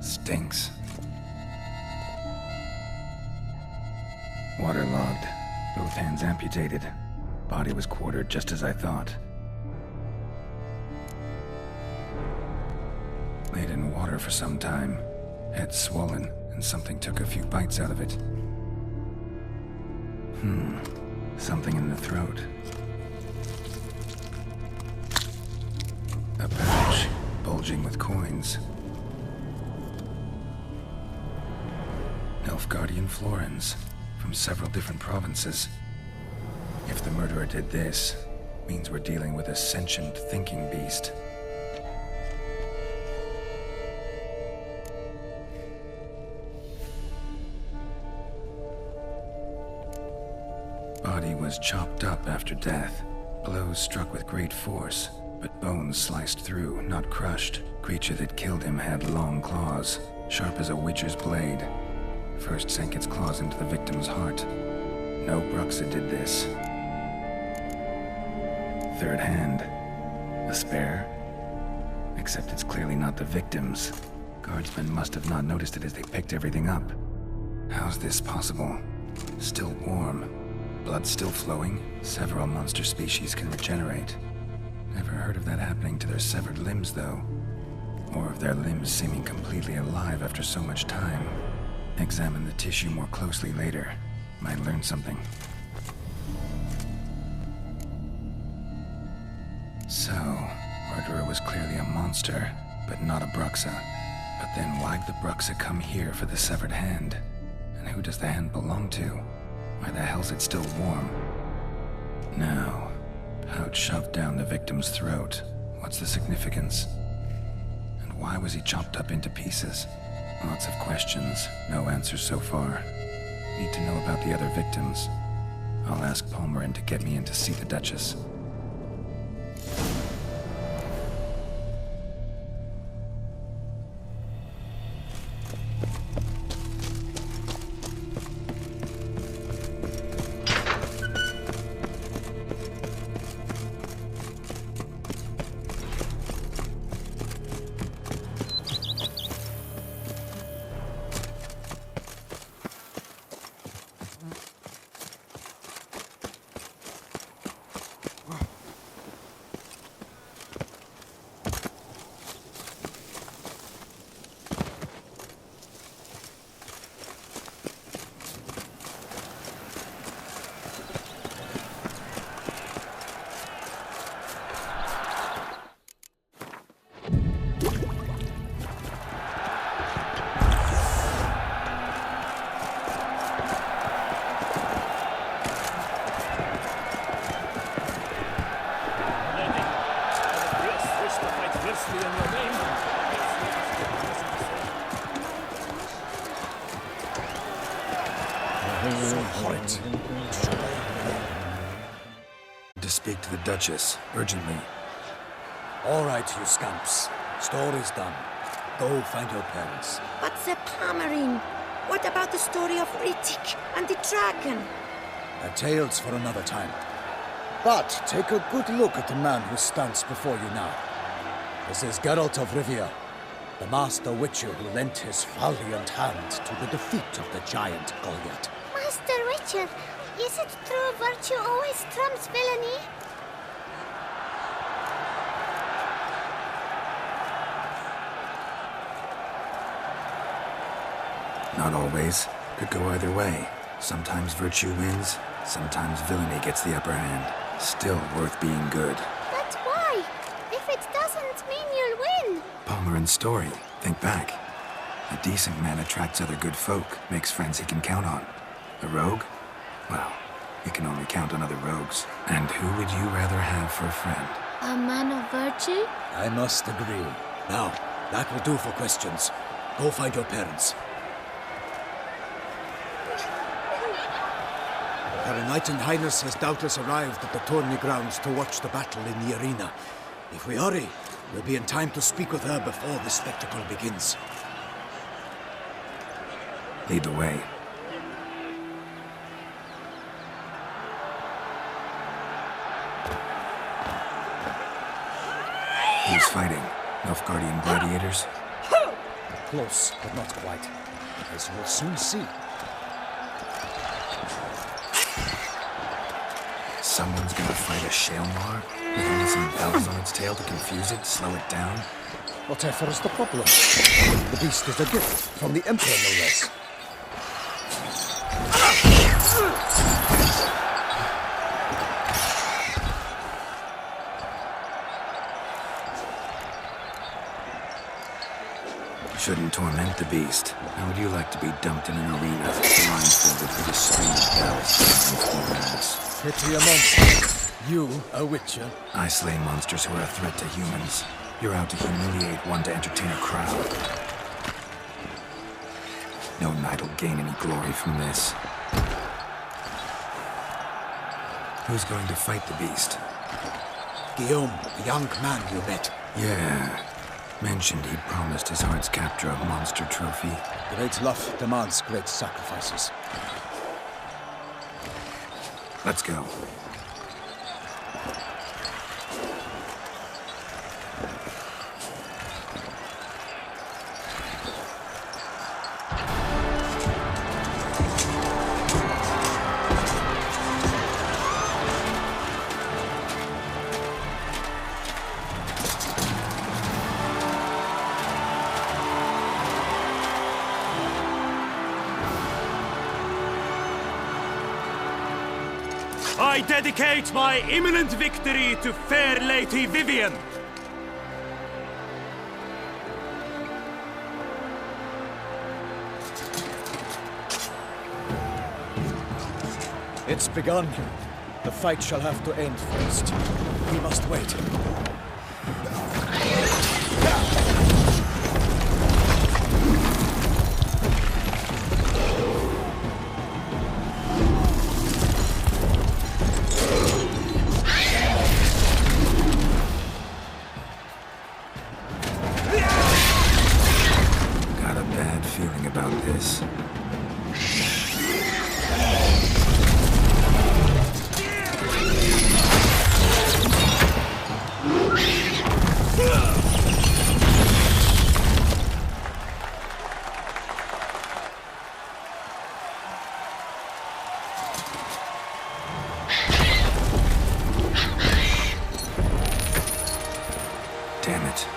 Stinks. Waterlogged. Both hands amputated. Body was quartered just as I thought. Laid in water for some time. Head swollen, and something took a few bites out of it. Something in the throat. A pouch, bulging with coins. Nilfgaardian florins, from several different provinces. If the murderer did this, means we're dealing with a sentient thinking beast. Body was chopped up after death. Blows struck with great force, but bones sliced through, not crushed. Creature that killed him had long claws, sharp as a witcher's blade. First sank its claws into the victim's heart. No Bruxa did this. Third hand. A spare? Except it's clearly not the victim's. Guardsmen must have not noticed it as they picked everything up. How's this possible? Still warm. Blood still flowing. Several monster species can regenerate. Never heard of that happening to their severed limbs, though. Or of their limbs seeming completely alive after so much time. Examine the tissue more closely later. Might learn something. So, murderer was clearly a monster, but not a Bruxa. But then why'd the Bruxa come here for the severed hand? And who does the hand belong to? Why the hell's it still warm? Now, pouch shoved down the victim's throat. What's the significance? And why was he chopped up into pieces? Lots of questions, no answers so far. Need to know about the other victims. I'll ask Palmerin to get me in to see the Duchess. To speak to the Duchess, urgently. All right, you scamps. Story's done. Go find your parents. But the Palmerin, what about the story of Rittik and the dragon? They're tales for another time. But take a good look at the man who stands before you now. This is Geralt of Rivia, the master witcher who lent his valiant hand to the defeat of the giant Goliath. Master Witcher, is it true virtue always trumps villainy? Not always. Could go either way. Sometimes virtue wins, sometimes villainy gets the upper hand. Still worth being good. But why? If it doesn't mean you'll win. Palmerin's story. Think back. A decent man attracts other good folk, makes friends he can count on. A rogue? Well, you can only count on other rogues. And who would you rather have for a friend? A man of virtue? I must agree. Now, that will do for questions. Go find your parents. Her Enlightened Highness has doubtless arrived at the tourney grounds to watch the battle in the arena. If we hurry, we'll be in time to speak with her before the spectacle begins. Lead the way. Who's fighting? Nilfgaardian gladiators? close, but not quite. As you'll soon see. Someone's gonna fight a Shaelmar with only some bells on its tail to confuse it, slow it down? Whatever is the problem? The beast is a gift from the Emperor, no less. Shouldn't torment the beast. How would you like to be dumped in an arena, blindfolded with a string of bells? Pity a monster. You, a witcher? I slay monsters who are a threat to humans. You're out to humiliate one to entertain a crowd. No knight will gain any glory from this. Who's going to fight the beast? Guillaume, the young man you met. Yeah. Mentioned he'd promised his heart's capture a monster trophy. Great love demands great sacrifices. Let's go. I dedicate my imminent victory to fair Lady Vivian. It's begun. The fight shall have to end first. We must wait. Got a bad feeling about this. Damn it.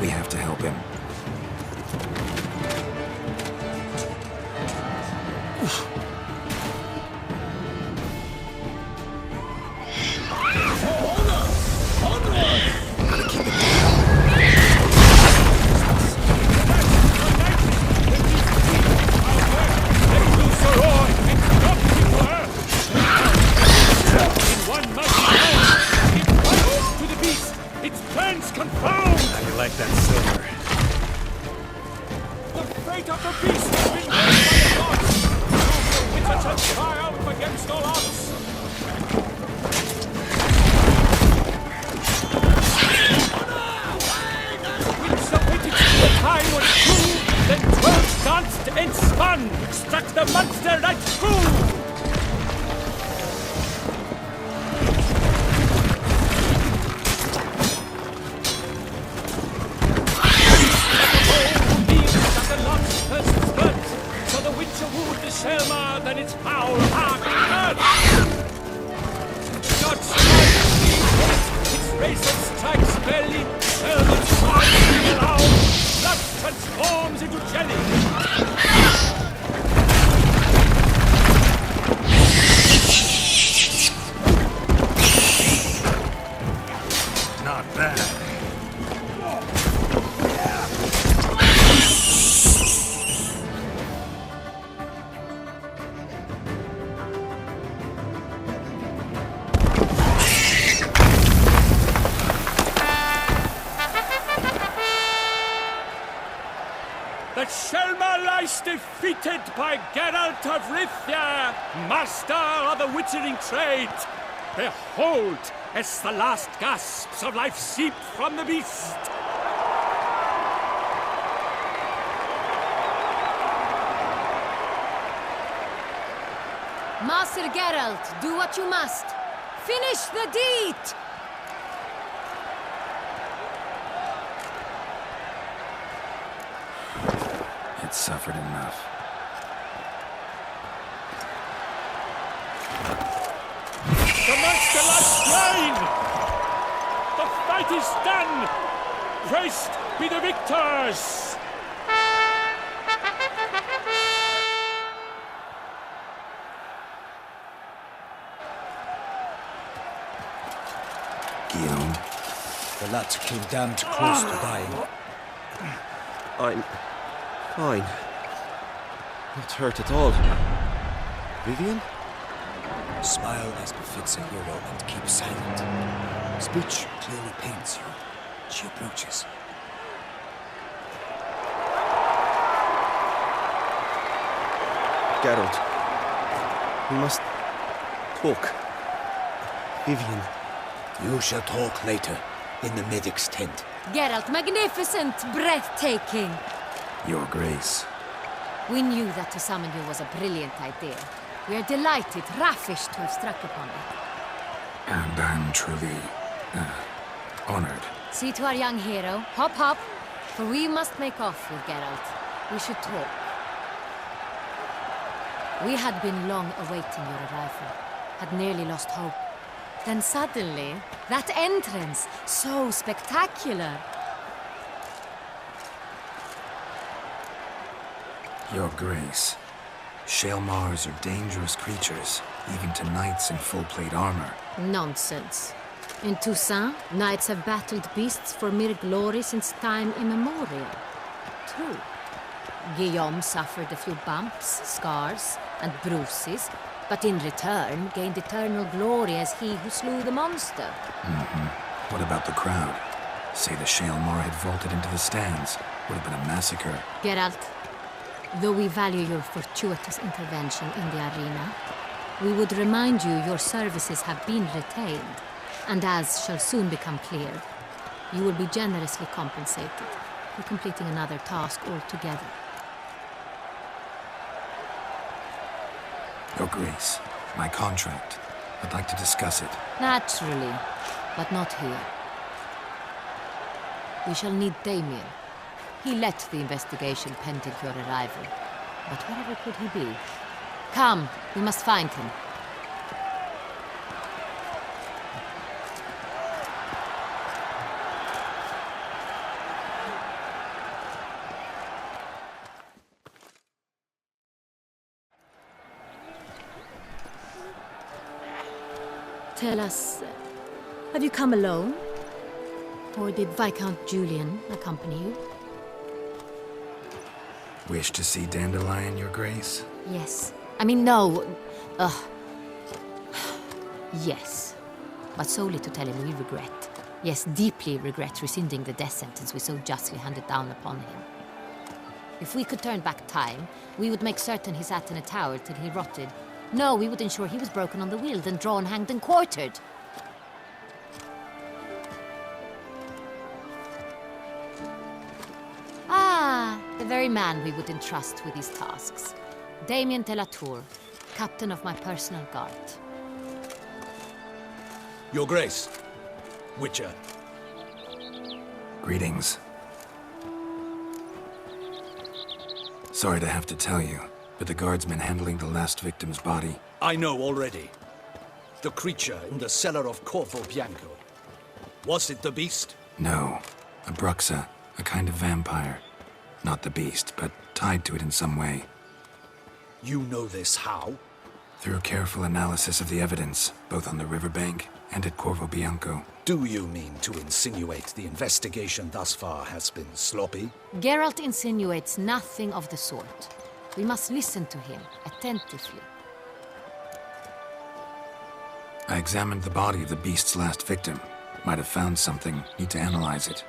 We have to help him. Gotta keep it down. How you like that silver? The fate of the beast has been made by the gods! Prove your witches and triumph against all odds! When submitted to the time was true, then 12 danced and spun, struck the monster right through! Than its foul heart hurt. God strikes its razor strikes belly, velvet sparks aloud, blood transforms into jelly. Not bad. The Shelma lies defeated by Geralt of Rivia, master of the witchering trade. Behold, as the last gasps of life seep from the beast. Master Geralt, do what you must. Finish the deed! It suffered enough. The monster lies slain! The fight is done! Praised be the victors! Guillaume, The lad came damned close to dying. I'm fine. Not hurt at all. Vivian? Smile as befits a hero and keep silent. Speech clearly pains you. She approaches. Geralt. We must talk. Vivian. You shall talk later, in the medic's tent. Geralt, magnificent, breathtaking. Your Grace. We knew that to summon you was a brilliant idea. We are delighted, ravished to have struck upon it. And I'm truly, honored. See to our young hero. Hop, hop. For we must make off with Geralt. We should talk. We had been long awaiting your arrival. Had nearly lost hope. Then suddenly, that entrance, so spectacular. Your Grace. Shaelmars are dangerous creatures, even to knights in full-plate armor. Nonsense. In Toussaint, knights have battled beasts for mere glory since time immemorial. True. Guillaume suffered a few bumps, scars, and bruises, but in return gained eternal glory as he who slew the monster. What about the crowd? Say the Shaelmar had vaulted into the stands. Would have been a massacre. Geralt, though we value your fortuitous intervention in the arena, we would remind you your services have been retained, and as shall soon become clear, you will be generously compensated for completing another task altogether. Your Grace, my contract. I'd like to discuss it. Naturally, but not here. We shall need Damien. He led the investigation pending your arrival. But wherever could he be? Come, we must find him. Tell us, have you come alone? Or did Viscount Julian accompany you? Wish to see Dandelion, Your Grace? Yes. I mean, no. Yes. But solely to tell him we regret. Yes, deeply regret rescinding the death sentence we so justly handed down upon him. If we could turn back time, we would make certain he sat in a tower till he rotted. No, we would ensure he was broken on the wheel, then drawn, hanged, and quartered. Ah, the very man we would entrust with these tasks. Damien de la Tour, captain of my personal guard. Your Grace. Witcher. Greetings. Sorry to have to tell you, but the guardsmen handling the last victim's body... I know already. The creature in the cellar of Corvo Bianco. Was it the beast? No. A bruxa, a kind of vampire. Not the beast, but tied to it in some way. You know this how? Through careful analysis of the evidence, both on the riverbank and at Corvo Bianco. Do you mean to insinuate the investigation thus far has been sloppy? Geralt insinuates nothing of the sort. We must listen to him attentively. I examined the body of the beast's last victim. Might have found something, need to analyze it.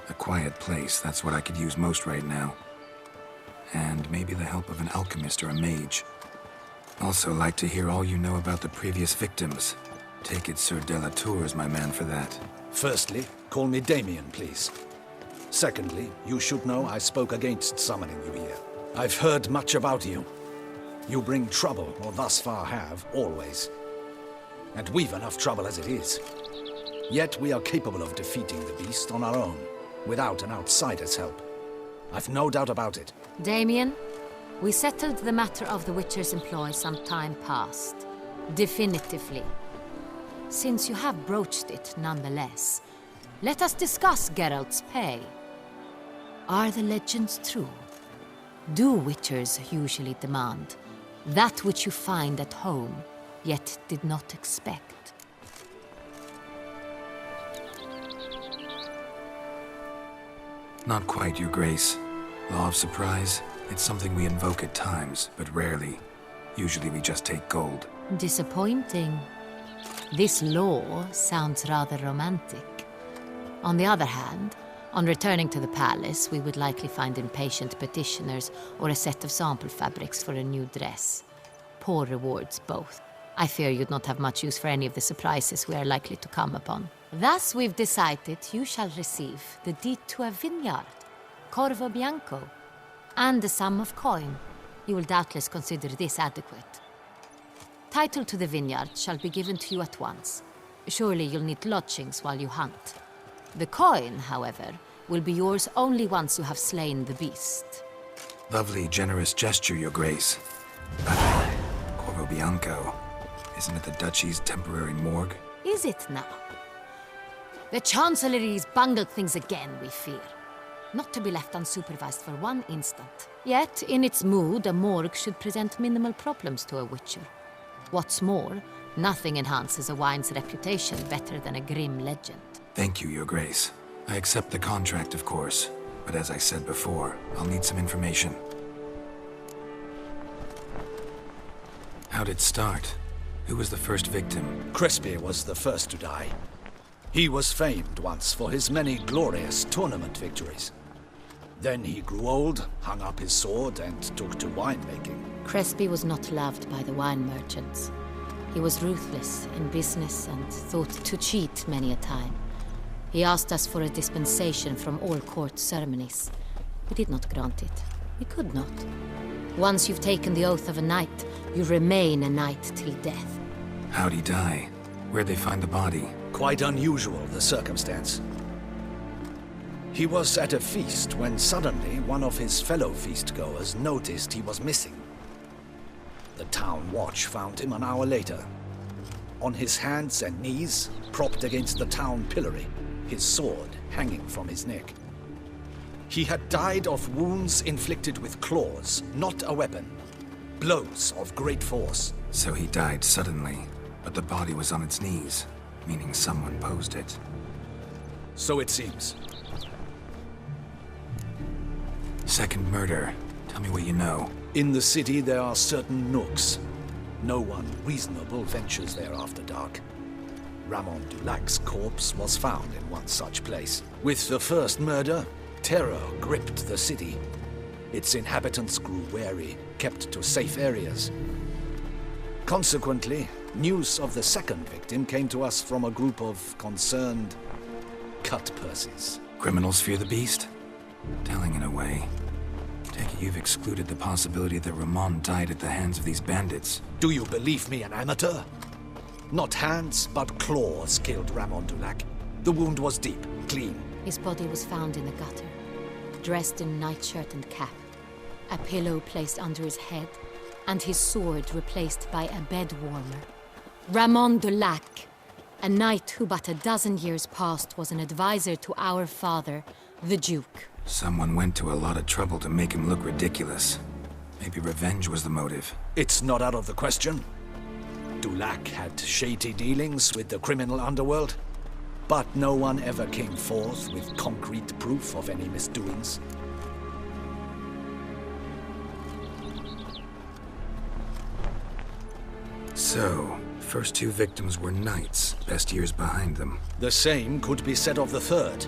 A quiet place, that's what I could use most right now. And maybe the help of an alchemist or a mage. Also like to hear all you know about the previous victims. Take it Sir de la Tour is my man for that. Firstly, call me Damien, please. Secondly, you should know I spoke against summoning you here. I've heard much about you. You bring trouble, or thus far have, always. And we've enough trouble as it is. Yet we are capable of defeating the beast on our own, without an outsider's help. I've no doubt about it. Damien, we settled the matter of the Witcher's employ some time past. Definitively. Since you have broached it nonetheless, let us discuss Geralt's pay. Are the legends true? Do Witchers usually demand that which you find at home, yet did not expect? Not quite, Your Grace. Law of surprise, it's something we invoke at times, but rarely. Usually we just take gold. Disappointing. This law sounds rather romantic. On the other hand, on returning to the palace, we would likely find impatient petitioners or a set of sample fabrics for a new dress. Poor rewards, both. I fear you'd not have much use for any of the surprises we are likely to come upon. Thus, we've decided you shall receive the deed to a vineyard, Corvo Bianco, and a sum of coin. You will doubtless consider this adequate. Title to the vineyard shall be given to you at once. Surely you'll need lodgings while you hunt. The coin, however, will be yours only once you have slain the beast. Lovely, generous gesture, Your Grace. But Corvo Bianco, isn't it the Duchy's temporary morgue? Is it now? The Chancellery's bungled things again, we fear. Not to be left unsupervised for one instant. Yet, in its mood, a morgue should present minimal problems to a Witcher. What's more, nothing enhances a wine's reputation better than a grim legend. Thank you, Your Grace. I accept the contract, of course. But as I said before, I'll need some information. How'd it start? Who was the first victim? Crespi was the first to die. He was famed once for his many glorious tournament victories. Then he grew old, hung up his sword, and took to winemaking. Crespi was not loved by the wine merchants. He was ruthless in business and thought to cheat many a time. He asked us for a dispensation from all court ceremonies. We did not grant it. We could not. Once you've taken the oath of a knight, you remain a knight till death. How'd he die? Where'd they find the body? Quite unusual, the circumstance. He was at a feast when suddenly one of his fellow feastgoers noticed he was missing. The town watch found him an hour later. On his hands and knees, propped against the town pillory, his sword hanging from his neck. He had died of wounds inflicted with claws, not a weapon. Blows of great force. So he died suddenly, but the body was on its knees, meaning someone posed it. So it seems. Second murder. Tell me what you know. In the city there are certain nooks. No one reasonable ventures there after dark. Ramon Dulac's corpse was found in one such place. With the first murder, terror gripped the city. Its inhabitants grew wary, kept to safe areas. Consequently, news of the second victim came to us from a group of concerned cut-purses. Criminals fear the beast? Telling in a way. Take it you've excluded the possibility that Ramon died at the hands of these bandits. Do you believe me an amateur? Not hands, but claws killed Ramon Dulac. The wound was deep, clean. His body was found in the gutter, dressed in nightshirt and cap, a pillow placed under his head, and his sword replaced by a bed warmer. Ramon Dulac, a knight who but a dozen years past was an advisor to our father, the Duke. Someone went to a lot of trouble to make him look ridiculous. Maybe revenge was the motive. It's not out of the question. Dulac had shady dealings with the criminal underworld, but no one ever came forth with concrete proof of any misdoings. So, first two victims were knights, best years behind them. The same could be said of the third.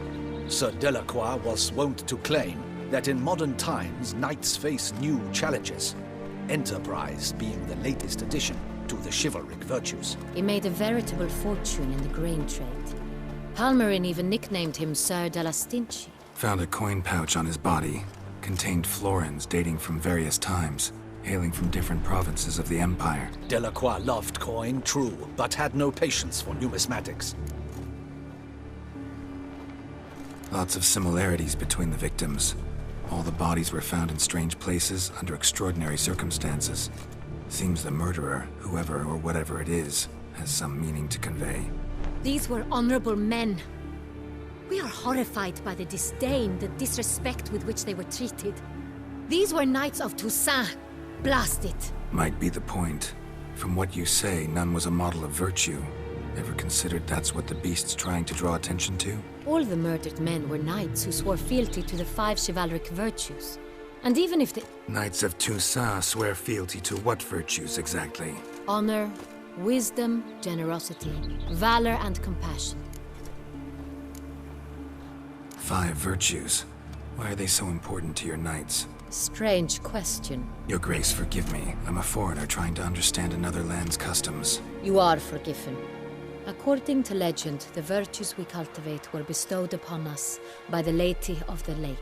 Sir Delacroix was wont to claim that in modern times knights face new challenges, enterprise being the latest addition to the chivalric virtues. He made a veritable fortune in the grain trade. Palmerin even nicknamed him Sir de la Stinchi. Found a coin pouch on his body. Contained florins dating from various times. hailing from different provinces of the Empire. Delacroix loved coin, true, but had no patience for numismatics. Lots of similarities between the victims. All the bodies were found in strange places under extraordinary circumstances. Seems the murderer, whoever or whatever it is, has some meaning to convey. These were honorable men. We are horrified by the disdain, the disrespect with which they were treated. These were knights of Toussaint. Blast it. Might be the point. From what you say, none was a model of virtue. Ever considered that's what the beast's trying to draw attention to? All the murdered men were knights who swore fealty to the 5 chivalric virtues. And even if the Knights of Toussaint swear fealty to what virtues exactly? honor, wisdom, generosity, valor, and compassion. 5 virtues. Why are they so important to your knights? Strange question. Your Grace, forgive me. I'm a foreigner trying to understand another land's customs. You are forgiven. According to legend, the virtues we cultivate were bestowed upon us by the Lady of the Lake.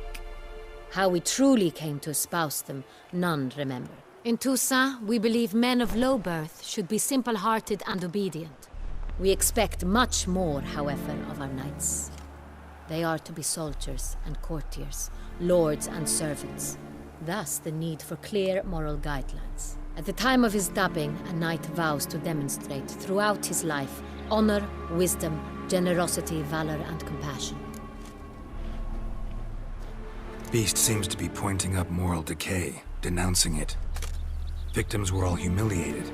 How we truly came to espouse them, none remember. In Toussaint, we believe men of low birth should be simple-hearted and obedient. We expect much more, however, of our knights. They are to be soldiers and courtiers, lords and servants. Thus, the need for clear moral guidelines. At the time of his dubbing, a knight vows to demonstrate throughout his life honor, wisdom, generosity, valor, and compassion. Beast seems to be pointing up moral decay, denouncing it. Victims were all humiliated.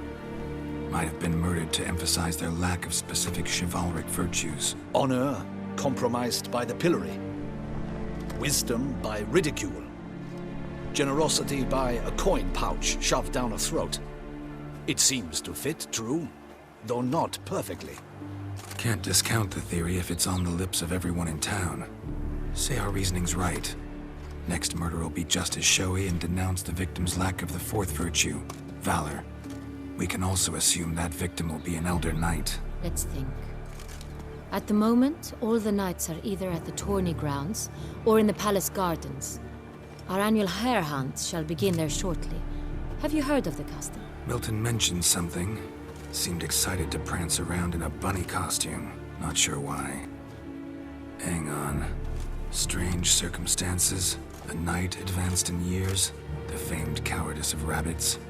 Might have been murdered to emphasize their lack of specific chivalric virtues. Honor compromised by the pillory. Wisdom by ridicule. Generosity by a coin pouch shoved down a throat. It seems to fit, true, though not perfectly. Can't discount the theory if it's on the lips of everyone in town. Say our reasoning's right. Next murder will be just as showy and denounce the victim's lack of the 4th virtue, valor. We can also assume that victim will be an elder knight. Let's think. At the moment, all the knights are either at the tourney grounds or in the palace gardens. Our annual hare hunt shall begin there shortly. Have you heard of the custom? Milton mentioned something. Seemed excited to prance around in a bunny costume. Not sure why. Hang on. Strange circumstances. A knight advanced in years. The famed cowardice of rabbits.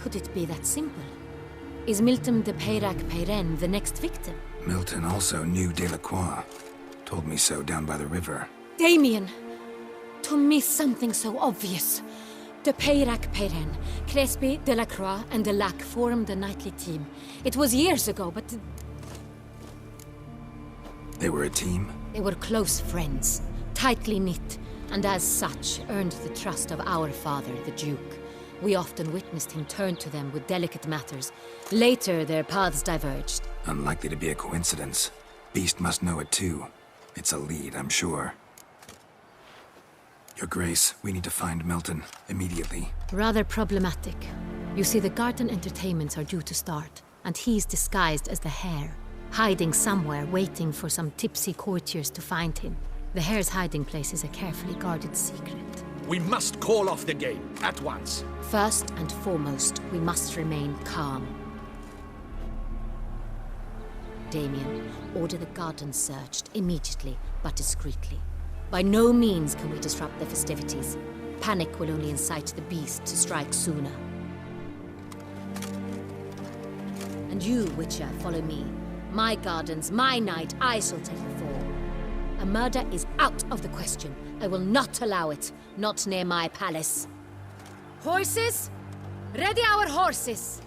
Could it be that simple? Is Milton de Peyrac-Peyren the next victim? Milton also knew Delacroix. Told me so down by the river. Damien! To miss something so obvious. De Peyrac-Peyren, Crespi, Delacroix, and Delac formed a knightly team. It was years ago, but They were a team? they were close friends, tightly knit, and as such earned the trust of our father, the Duke. We often witnessed him turn to them with delicate matters. Later, their paths diverged. Unlikely to be a coincidence. Beast must know it too. It's a lead, I'm sure. Your Grace, we need to find Milton, immediately. Rather problematic. You see, the garden entertainments are due to start, and he's disguised as the hare, hiding somewhere, waiting for some tipsy courtiers to find him. The hare's hiding place is a carefully guarded secret. We must call off the game, at once. First and foremost, we must remain calm. Damien, order the garden searched immediately, but discreetly. By no means can we disrupt the festivities. Panic will only incite the beast to strike sooner. And you, Witcher, follow me. My gardens, my night, I shall take the fall. A murder is out of the question. I will not allow it. Not near my palace. Horses? Ready our horses!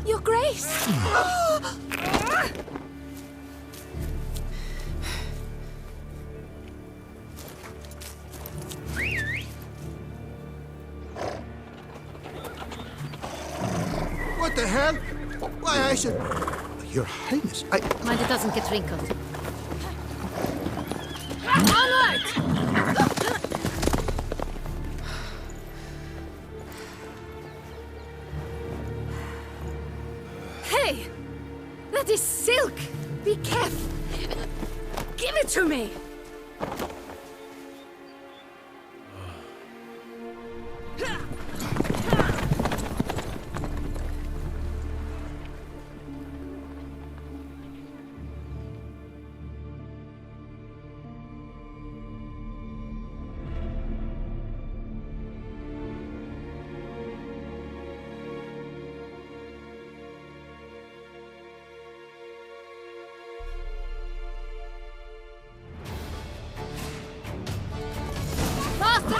Your Grace! What the hell? Why, I should... Your Highness, Mind it doesn't get wrinkled. Onward! Hey! That is silk! Be careful! Give it to me!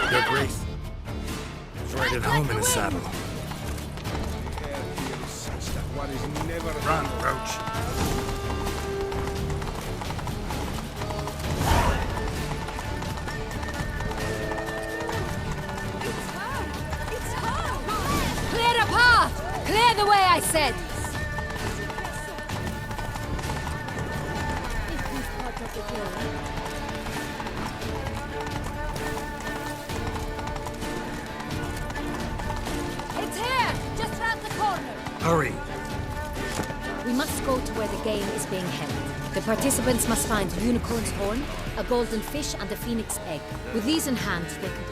Good race. He's right at home in his saddle. Run, Roach. Clear the path! Clear the way, I said! It's here! Just round the corner! Hurry. We must go to where the game is being held. The participants must find a unicorn's horn, a golden fish, and a phoenix egg. With these in hand, they can...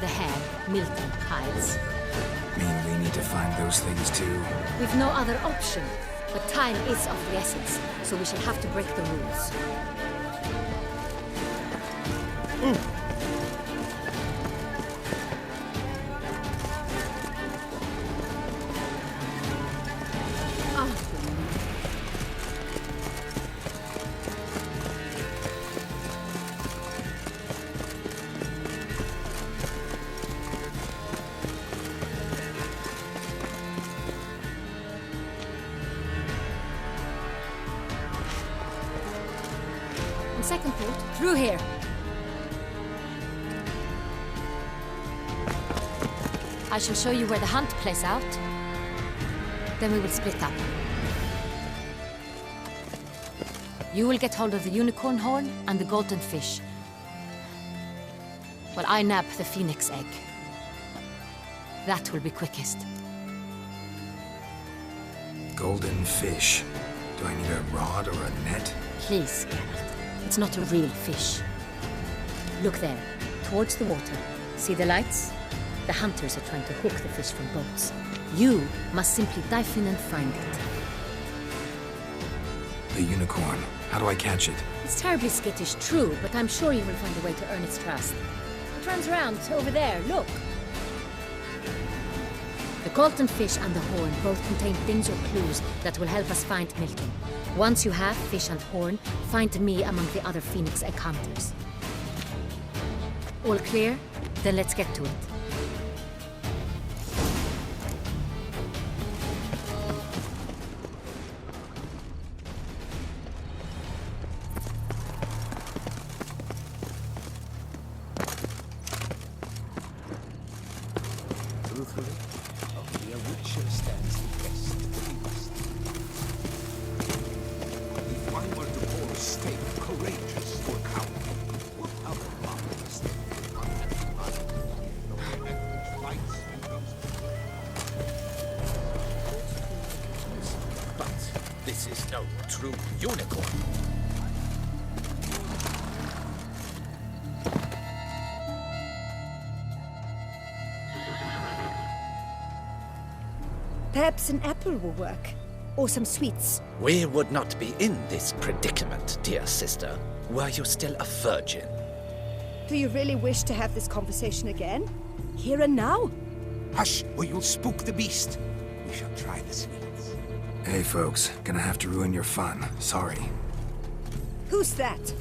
the hare, Milton, hides. Mean we need to find those things too? We've no other option. But time is of the essence, so we shall have to break the rules. Second port, through here. I shall show you where the hunt plays out. Then we will split up. You will get hold of the unicorn horn and the golden fish, while I nab the phoenix egg. That will be quickest. Golden fish. Do I need a rod or a net? Please, Geralt. It's not a real fish. Look there, towards the water. See the lights? The hunters are trying to hook the fish from boats. You must simply dive in and find it. The unicorn. How do I catch it? It's terribly skittish, true, but I'm sure you will find a way to earn its trust. It runs around over there, look. The golden fish and the horn both contain things or clues that will help us find Milton. Once you have fish and horn, find me among the other phoenix egg hunters. All clear? Then let's get to it. Truthfully, only a witcher stands the test of the must. If one were to pour stake courageous or coward, what other marvelous thing would not have blood? No man which fights and goes. But this is no true unicorn. Perhaps an apple will work. Or some sweets. We would not be in this predicament, dear sister, were you still a virgin. Do you really wish to have this conversation again? Here and now? Hush, or you'll spook the beast. We shall try the sweets. Hey folks, gonna have to ruin your fun. Sorry. Who's that?